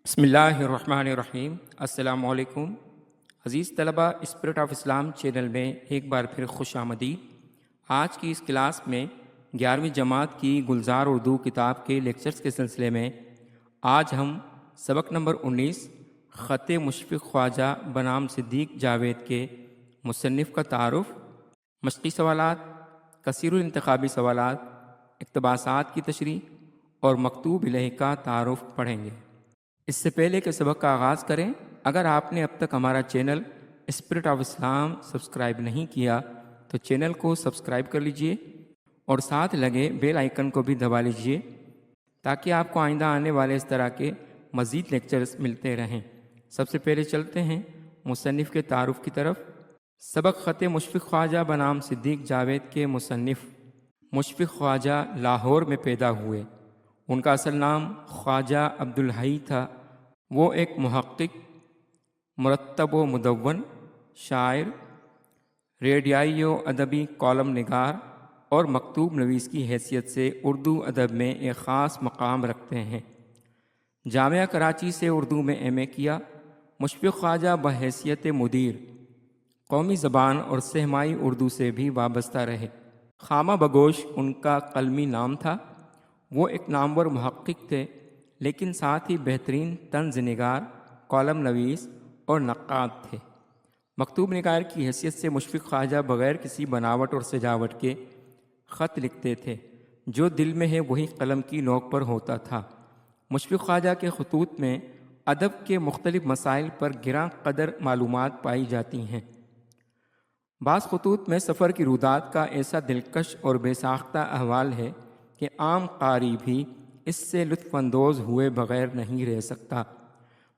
بسم اللہ الرحمن الرحیم۔ السلام علیکم عزیز طلبہ، اسپرٹ آف اسلام چینل میں ایک بار پھر خوش آمدید۔ آج کی اس کلاس میں 11ویں جماعت کی گلزار اردو کتاب کے لیکچرز کے سلسلے میں آج ہم سبق نمبر 19 خط مشفق خواجہ بنام صدیق جاوید کے مصنف کا تعارف، مشقی سوالات، کثیر الانتخابی سوالات، اقتباسات کی تشریح اور مکتوب الیہ کا تعارف پڑھیں گے۔ اس سے پہلے کہ سبق کا آغاز کریں، اگر آپ نے اب تک ہمارا channel spirit of Islam subscribe نہیں کیا تو چینل کو سبسکرائب کر لیجئے اور ساتھ لگے بیل آئیکن کو بھی دبا لیجئے تاکہ آپ کو آئندہ آنے والے اس طرح کے مزید لیکچرز ملتے رہیں۔ سب سے پہلے چلتے ہیں مصنف کے تعارف کی طرف۔ سبق خط مشفق خواجہ بنام صدیق جاوید کے مصنف مشفق خواجہ لاہور میں پیدا ہوئے۔ ان کا اصل نام خواجہ عبدالحی تھا۔ وہ ایک محقق، مرتب و مدون، شاعر، ریڈیائی و ادبی کالم نگار اور مکتوب نویس کی حیثیت سے اردو ادب میں ایک خاص مقام رکھتے ہیں۔ جامعہ کراچی سے اردو میں ایم اے کیا۔ مشفق خواجہ بحیثیت مدیر قومی زبان اور سہمائی اردو سے بھی وابستہ رہے۔ خامہ بگوش ان کا قلمی نام تھا۔ وہ ایک نامور محقق تھے، لیکن ساتھ ہی بہترین طنز نگار، کالم نویس اور نقاد تھے۔ مکتوب نگار کی حیثیت سے مشفق خواجہ بغیر کسی بناوٹ اور سجاوٹ کے خط لکھتے تھے۔ جو دل میں ہے وہی قلم کی نوک پر ہوتا تھا۔ مشفق خواجہ کے خطوط میں ادب کے مختلف مسائل پر گراں قدر معلومات پائی جاتی ہیں۔ بعض خطوط میں سفر کی رودات کا ایسا دلکش اور بے ساختہ احوال ہے کہ عام قاری بھی اس سے لطف اندوز ہوئے بغیر نہیں رہ سکتا۔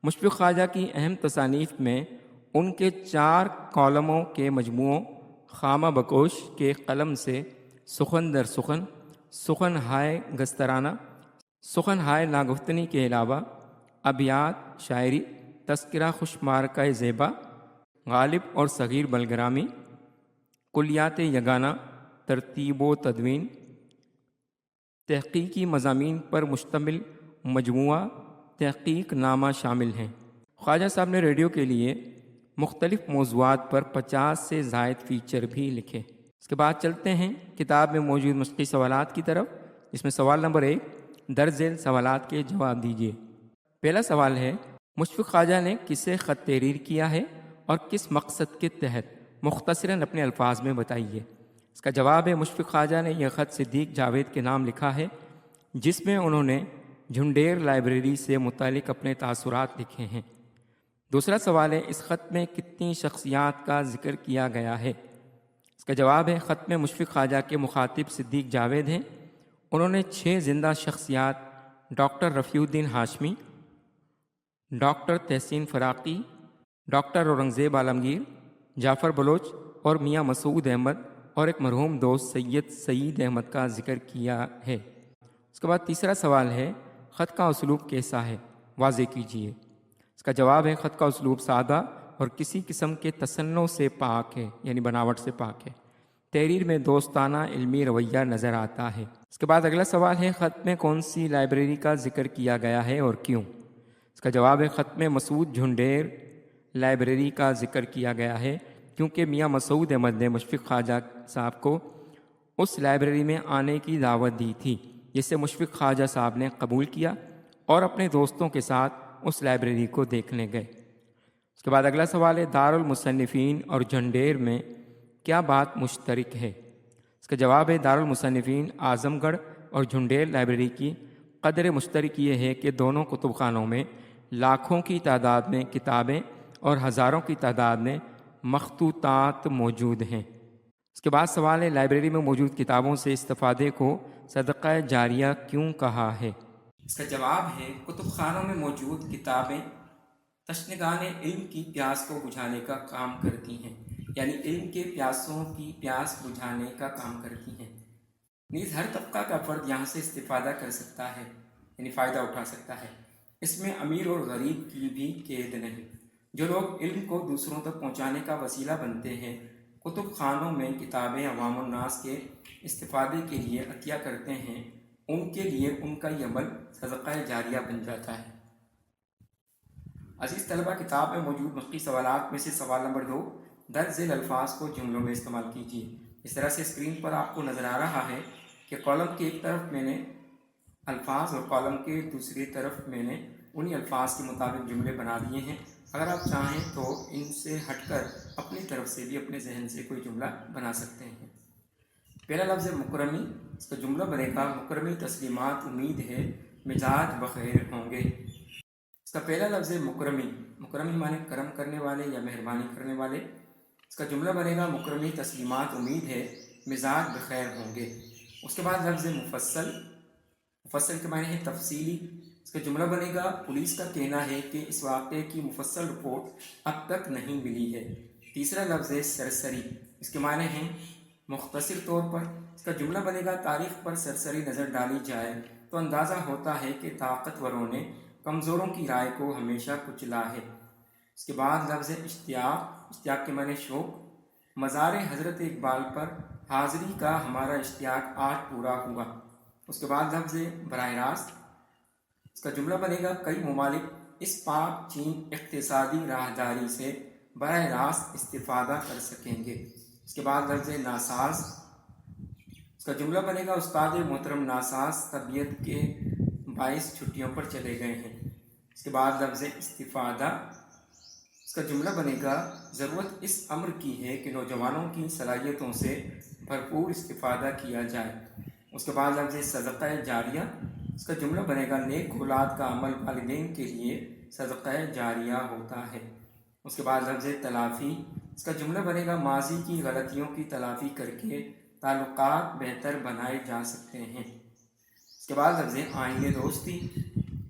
مشفق خواجہ کی اہم تصانیف میں ان کے 4 کالموں کے مجموعوں خامہ بگوش کے قلم سے سخن در سخن، سخن ہائے گسترانہ، سخن ہائے ناگفتنی کے علاوہ ابیات، شاعری، تذکرہ خوشمار کا زیبا، غالب اور صغیر بلگرامی، کلیات یگانہ، ترتیب و تدوین، تحقیقی مضامین پر مشتمل مجموعہ تحقیق نامہ شامل ہیں۔ خواجہ صاحب نے ریڈیو کے لیے مختلف موضوعات پر 50 سے زائد فیچر بھی لکھے۔ اس کے بعد چلتے ہیں کتاب میں موجود مشقی سوالات کی طرف، جس میں سوال نمبر 1 درج ذیل سوالات کے جواب دیجیے۔ پہلا سوال ہے، مشفق خواجہ نے کسے خط تحریر کیا ہے اور کس مقصد کے تحت؟ مختصراً اپنے الفاظ میں بتائیے۔ اس کا جواب ہے، مشفق خواجہ نے یہ خط صدیق جاوید کے نام لکھا ہے، جس میں انہوں نے جھنڈیر لائبریری سے متعلق اپنے تاثرات لکھے ہیں۔ دوسرا سوال ہے، اس خط میں کتنی شخصیات کا ذکر کیا گیا ہے؟ اس کا جواب ہے، خط میں مشفق خواجہ کے مخاطب صدیق جاوید ہیں۔ انہوں نے 6 زندہ شخصیات ڈاکٹر رفیع الدین ہاشمی، ڈاکٹر تحسین فراقی، ڈاکٹر اورنگزیب عالمگیر، جعفر بلوچ اور میاں مسعود احمد اور ایک مرحوم دوست سید سعید احمد کا ذکر کیا ہے۔ اس کے بعد تیسرا سوال ہے، خط کا اسلوب کیسا ہے؟ واضح کیجیے۔ اس کا جواب ہے، خط کا اسلوب سادہ اور کسی قسم کے تصنع سے پاک ہے، یعنی بناوٹ سے پاک ہے۔ تحریر میں دوستانہ علمی رویہ نظر آتا ہے۔ اس کے بعد اگلا سوال ہے، خط میں کون سی لائبریری کا ذکر کیا گیا ہے اور کیوں؟ اس کا جواب ہے، خط میں مسعود جھنڈیر لائبریری کا ذکر کیا گیا ہے کیونکہ میاں مسعود احمد نے مشفق خواجہ صاحب کو اس لائبریری میں آنے کی دعوت دی تھی، جسے مشفق خواجہ صاحب نے قبول کیا اور اپنے دوستوں کے ساتھ اس لائبریری کو دیکھنے گئے۔ اس کے بعد اگلا سوال ہے، دارالمصنفین اور جھنڈیر میں کیا بات مشترک ہے؟ اس کا جواب ہے، دارالمصنفین اعظم گڑھ اور جھنڈیر لائبریری کی قدر مشترک یہ ہے کہ دونوں کتب خانوں میں لاکھوں کی تعداد میں کتابیں اور ہزاروں کی تعداد میں مخطوطات موجود ہیں۔ اس کے بعد سوال ہے، لائبریری میں موجود کتابوں سے استفادے کو صدقہ جاریہ کیوں کہا ہے؟ اس کا جواب ہے، کتب خانوں میں موجود کتابیں تشنگان علم کی پیاس کو بجھانے کا کام کرتی ہیں، یعنی علم کے پیاسوں کی پیاس بجھانے کا کام کرتی ہیں۔ نیز ہر طبقہ کا فرد یہاں سے استفادہ کر سکتا ہے، یعنی فائدہ اٹھا سکتا ہے۔ اس میں امیر اور غریب کی بھی قید نہیں۔ جو لوگ علم کو دوسروں تک پہنچانے کا وسیلہ بنتے ہیں، کتب خانوں میں کتابیں عوام الناس کے استفادے کے لیے عطیہ کرتے ہیں، ان کے لیے ان کا یہ عمل صدقہ جاریہ بن جاتا ہے۔ عزیز طلبہ، کتاب میں موجود نقطی سوالات میں سے سوال نمبر 2، درج ذیل الفاظ کو جملوں میں استعمال کیجیے۔ اس طرح سے اسکرین پر آپ کو نظر آ رہا ہے کہ کالم کی ایک طرف میں نے الفاظ اور کالم کے دوسری طرف میں نے انہی الفاظ کے مطابق جملے بنا دیے ہیں۔ اگر آپ چاہیں تو ان سے ہٹ کر اپنی طرف سے بھی اپنے ذہن سے کوئی جملہ بنا سکتے ہیں۔ پہلا لفظ ہے مکرمی۔ اس کا جملہ بنے گا مکرمی تسلیمات امید ہے مزاج بخیر ہوں گے۔ اس کا پہلا لفظ ہے مکرمی۔ مکرمی معنی کرم کرنے والے یا مہربانی کرنے والے۔ اس کا جملہ بنے گا مکرمی تسلیمات امید ہے مزاج بخیر ہوں گے۔ اس کے بعد لفظ مفصل۔ مفصل کے معنی ہے تفصیلی۔ اس کا جملہ بنے گا پولیس کا کہنا ہے کہ اس واقعے کی مفصل رپورٹ اب تک نہیں ملی ہے۔ تیسرا لفظ ہے سرسری۔ اس کے معنی ہیں مختصر طور پر۔ اس کا جملہ بنے گا تاریخ پر سرسری نظر ڈالی جائے تو اندازہ ہوتا ہے کہ طاقتوروں نے کمزوروں کی رائے کو ہمیشہ کچلا ہے۔ اس کے بعد لفظ اشتیاق۔ اشتیاق کے معنی شوق۔ مزار حضرت اقبال پر حاضری کا ہمارا اشتیاق آج پورا ہوا۔ اس کے بعد لفظ براہ راست۔ اس کا جملہ بنے گا کئی ممالک اس پاک چین اقتصادی راہداری سے براہ راست استفادہ کر سکیں گے۔ اس کے بعد لفظ ناساز۔ اس کا جملہ بنے گا استاد محترم ناساز طبیعت کے باعث چھٹیوں پر چلے گئے ہیں۔ اس کے بعد لفظ استفادہ۔ اس کا جملہ بنے گا ضرورت اس امر کی ہے کہ نوجوانوں کی صلاحیتوں سے بھرپور استفادہ کیا جائے۔ اس کے بعد لفظ صدقہ جاریہ۔ اس کا جملہ بنے گا نیک اولاد کا عمل والدین کے لیے صدقہ جاریہ ہوتا ہے۔ اس کے بعد لفظ تلافی۔ اس کا جملہ بنے گا ماضی کی غلطیوں کی تلافی کر کے تعلقات بہتر بنائے جا سکتے ہیں۔ اس کے بعد لفظ آئین دوستی۔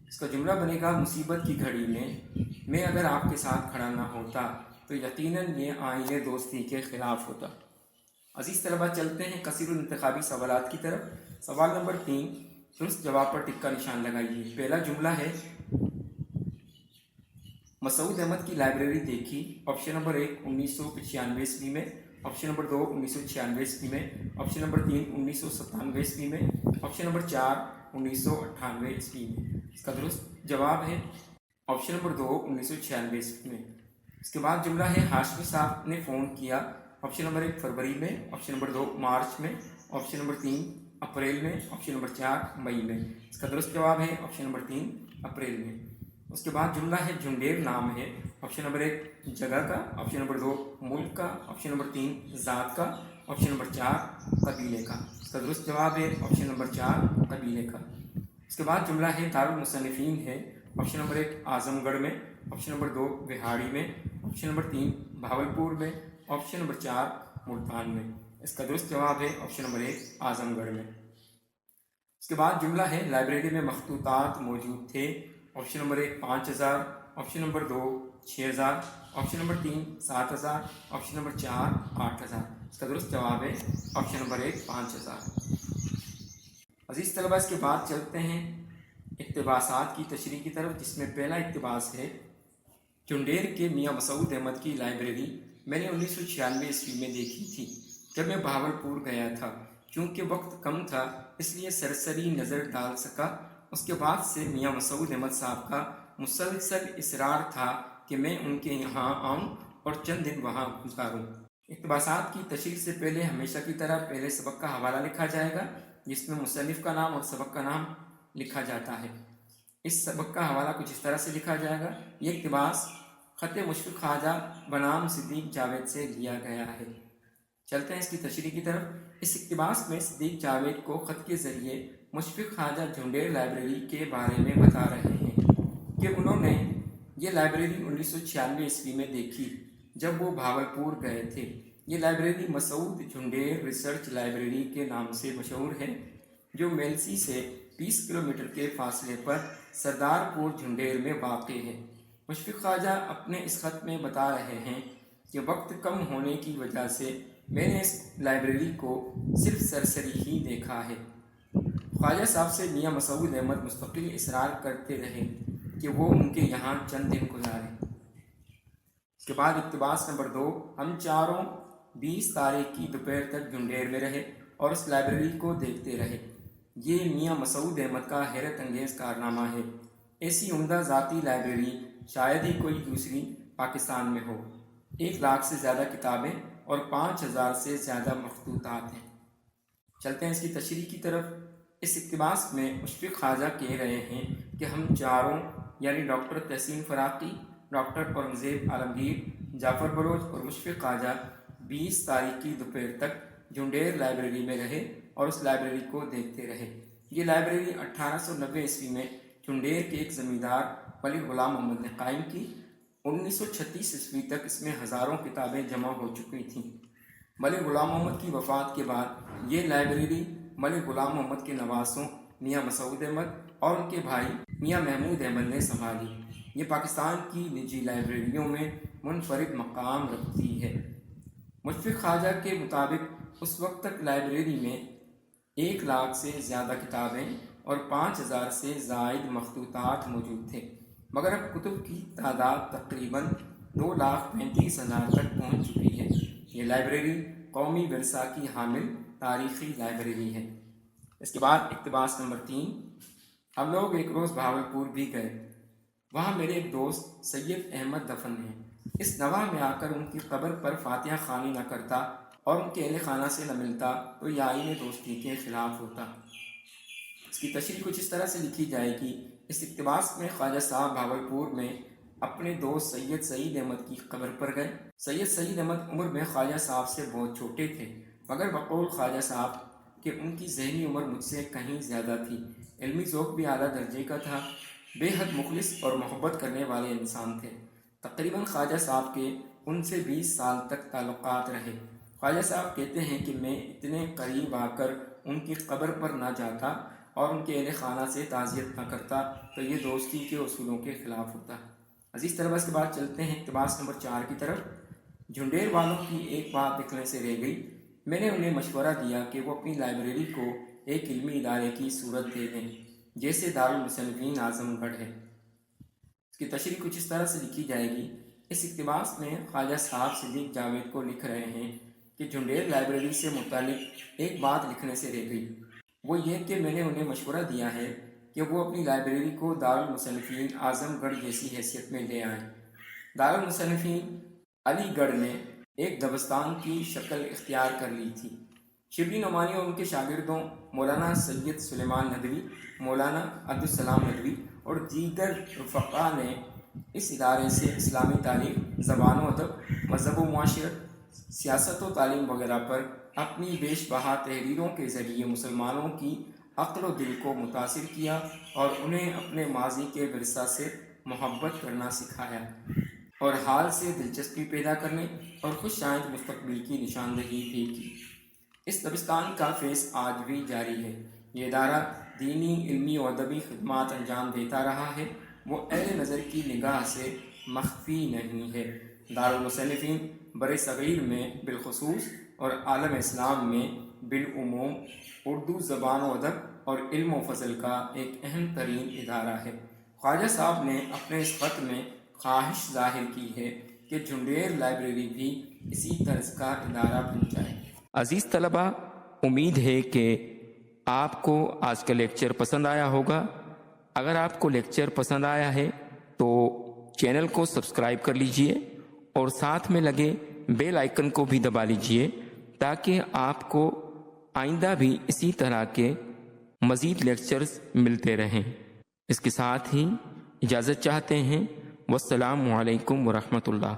اس کا جملہ بنے گا مصیبت کی گھڑی میں اگر آپ کے ساتھ کھڑا نہ ہوتا تو یقیناً یہ آئین دوستی کے خلاف ہوتا۔ عزیز طلبہ، چلتے ہیں کثیر الانتخابی سوالات کی طرف۔ سوال نمبر 3، درست جواب پر ٹک کا نشان لگائیے۔ پہلا جملہ ہے مسعود احمد کی لائبریری دیکھی۔ آپشن نمبر 1 1995 عیسوی میں، آپشن نمبر 2 1996 عیسوی میں، آپشن نمبر 3 1997 عیسوی میں، آپشن نمبر 4 1998 عیسوی میں۔ اس کا درست جواب ہے آپشن نمبر 2 1996 عیسوی میں۔ اس کے بعد جملہ ہے ہاشمی صاحب نے فون کیا۔ آپشن نمبر 1 فروری میں، آپشن نمبر 2 مارچ میں، آپشن نمبر 3 اپریل میں، آپشن نمبر 4 مئی میں۔ اس کا درست جواب ہے آپشن نمبر 3 اپریل میں۔ اس کے بعد جملہ ہے جھنڈیر نام ہے۔ آپشن نمبر 1 جگہ کا، آپشن نمبر 2 ملک کا، آپشن نمبر 3 ذات کا، آپشن نمبر 4 قبیلے کا۔ اس کا درست جواب ہے آپشن نمبر 4 قبیلے کا۔ اس کے بعد جملہ ہے دارالمصنفین ہے۔ آپشن نمبر 1 اعظم گڑھ میں، آپشن نمبر 2 بہاڑی میں، آپشن نمبر 3 بھاولپور میں، آپشن نمبر 4 ملتان میں۔ اس کا درست جواب ہے آپشن نمبر 1 اعظم گڑھ میں۔ اس کے بعد جملہ ہے لائبریری میں مخطوطات موجود تھے۔ Option number 1 5000، option number 2 6000، option number 3 7000، option number 4 8000۔ اس کا درست جواب ہے آپشن نمبر 1 5000۔ عزیز طلبہ، اس کے بعد چلتے ہیں اقتباسات کی تشریح کی طرف، جس میں پہلا اقتباس ہے چنڈیر کے میاں مسعود احمد کی لائبریری میں نے 1996 عیسوی میں دیکھی تھی جب میں بھاولپور گیا تھا۔ چونکہ وقت کم تھا اس لیے سرسری نظر ڈال سکا۔ اس کے بعد سے میاں مسعود احمد صاحب کا مسلسل اصرار تھا کہ میں ان کے یہاں آؤں اور چند دن وہاں گزاروں۔ اقتباسات کی تشریح سے پہلے ہمیشہ کی طرح پہلے سبق کا حوالہ لکھا جائے گا، جس میں مصنف کا نام اور سبق کا نام لکھا جاتا ہے۔ اس سبق کا حوالہ کچھ اس طرح سے لکھا جائے گا۔ یہ اقتباس خط مشفق خواجہ بنام صدیق جاوید سے لیا گیا ہے۔ چلتے ہیں اس کی تشریح کی طرف۔ اس اقتباس میں صدیق جاوید کو خط کے ذریعے مشفق خواجہ جھنڈیر لائبریری کے بارے میں بتا رہے ہیں کہ انہوں نے یہ لائبریری 1996 عیسوی میں دیکھی جب وہ بھاولپور گئے تھے۔ یہ لائبریری مسعود جھنڈیر ریسرچ لائبریری کے نام سے مشہور ہے، جو میلسی سے 20 کلومیٹر کے فاصلے پر سردارپور جھنڈیر میں واقع ہے۔ مشفق خواجہ اپنے اس خط میں بتا رہے ہیں کہ وقت کم ہونے کی وجہ سے میں نے اس لائبریری کو صرف سرسری ہی دیکھا ہے۔ خواجہ صاحب سے میاں مسعود احمد مستقل اصرار کرتے رہے کہ وہ ان کے یہاں چند دن گزاریں۔ اس کے بعد اقتباس نمبر 2، ہم چاروں 20 تاریخ کی دوپہر تک جھنڈیر میں رہے اور اس لائبریری کو دیکھتے رہے۔ یہ میاں مسعود احمد کا حیرت انگیز کارنامہ ہے۔ ایسی عمدہ ذاتی لائبریری شاید ہی کوئی دوسری پاکستان میں ہو۔ 1 لاکھ سے زیادہ کتابیں اور 5000 سے زیادہ مخطوطات ہیں۔ چلتے ہیں اس کی تشریح کی طرف۔ اس اقتباس میں مشفق خواجہ کہہ رہے ہیں کہ ہم چاروں یعنی ڈاکٹر تحسین فراقی، ڈاکٹر اورنگزیب عالمگیر، جعفر بلوچ اور مشفق خواجہ 20 تاریخ کی دوپہر تک جھنڈیر لائبریری میں رہے اور اس لائبریری کو دیکھتے رہے۔ یہ لائبریری 1890 عیسوی میں جھنڈیر کے ایک زمیندار ملک غلام محمد نے قائم کی۔ 1936 عیسوی تک اس میں ہزاروں کتابیں جمع ہو چکی تھیں۔ ملک غلام محمد کی وفات کے بعد یہ لائبریری ملک غلام محمد کے نواسوں میاں مسعود احمد اور ان کے بھائی میاں محمود احمد نے سنبھالی۔ یہ پاکستان کی نجی لائبریریوں میں منفرد مقام رکھتی ہے۔ مشفق خواجہ کے مطابق اس وقت تک لائبریری میں 1 لاکھ سے زیادہ کتابیں اور 5000 سے زائد مخطوطات موجود تھے، مگر اب کتب کی تعداد تقریباً 2,35,000 تک پہنچ چکی ہے۔ یہ لائبریری قومی ورثہ کی حامل تاریخی لائبریری ہے۔ اس کے بعد اقتباس نمبر 3۔ ہم لوگ ایک روز بہاولپور بھی گئے، وہاں میرے ایک دوست سید احمد دفن ہیں۔ اس نواح میں آ کر ان کی قبر پر فاتحہ خوانی نہ کرتا اور ان کے اہل خانہ سے نہ ملتا تو یہ آئین دوستی کے خلاف ہوتا۔ اس کی تشریح کچھ اس طرح سے لکھی جائے گی۔ اس اقتباس میں خواجہ صاحب بہاولپور میں اپنے دوست سید سعید احمد کی قبر پر گئے۔ سید سعید احمد عمر میں خواجہ صاحب سے بہت چھوٹے تھے، مگر بقول خواجہ صاحب کہ ان کی ذہنی عمر مجھ سے کہیں زیادہ تھی۔ علمی ذوق بھی اعلیٰ درجے کا تھا، بے حد مخلص اور محبت کرنے والے انسان تھے۔ تقریباً خواجہ صاحب کے ان سے 20 سال تک تعلقات رہے۔ خواجہ صاحب کہتے ہیں کہ میں اتنے قریب آ کر ان کی قبر پر نہ جاتا اور ان کے اہل خانہ سے تعزیت نہ کرتا تو یہ دوستی کے اصولوں کے خلاف ہوتا۔ عزیز طلبہ، اس کے بعد چلتے ہیں اقتباس نمبر 4 کی طرف۔ جھنڈیر والوں کی ایک بات لکھنے سے رہ گئی۔ میں نے انہیں مشورہ دیا کہ وہ اپنی لائبریری کو ایک علمی ادارے کی صورت دے دیں جیسے دارالمصنفین اعظم گڑھ ہے۔ اس کی تشریح کچھ اس طرح سے لکھی جائے گی۔ اس اقتباس میں خواجہ صاحب صدیق جاوید کو لکھ رہے ہیں کہ جھنڈیر لائبریری سے متعلق ایک بات لکھنے سے رہ گئی، وہ یہ کہ میں نے انہیں مشورہ دیا ہے کہ وہ اپنی لائبریری کو دارالمصنفین اعظم گڑھ جیسی حیثیت میں لے آئیں۔ دارالمصنفین علی گڑھ نے ایک دبستان کی شکل اختیار کر لی تھی۔ شبلی نعمانی اور ان کے شاگردوں مولانا سید سلیمان ندوی، مولانا عبدالسلام ندوی اور دیگر رفقا نے اس ادارے سے اسلامی تاریخ، زبان و ادب، مذہب و معاشرت، سیاست و تعلیم وغیرہ پر اپنی بیش بہا تحریروں کے ذریعے مسلمانوں کی عقل و دل کو متاثر کیا اور انہیں اپنے ماضی کے ورثہ سے محبت کرنا سکھایا اور حال سے دلچسپی پیدا کرنے اور خوش آئند مستقبل کی نشاندہی بھی کی۔ اس دبستان کا فیض آج بھی جاری ہے۔ یہ ادارہ دینی، علمی و ادبی خدمات انجام دیتا رہا ہے، وہ اہل نظر کی نگاہ سے مخفی نہیں ہے۔ دارالمصنفین بر صغیر میں بالخصوص اور عالم اسلام میں بالعموم اردو زبان و ادب اور علم و فضل کا ایک اہم ترین ادارہ ہے۔ خواجہ صاحب نے اپنے اس خط میں خواہش ظاہر کی ہے کہ جھنڈیر لائبریری بھی اسی طرز کا ادارہ بن جائے۔ عزیز طلبہ، امید ہے کہ آپ کو آج کا لیکچر پسند آیا ہوگا۔ اگر آپ کو لیکچر پسند آیا ہے تو چینل کو سبسکرائب کر لیجئے اور ساتھ میں لگے بیل آئیکن کو بھی دبا لیجئے تاکہ آپ کو آئندہ بھی اسی طرح کے مزید لیکچرز ملتے رہیں۔ اس کے ساتھ ہی اجازت چاہتے ہیں۔ والسلام علیکم ورحمۃ اللہ۔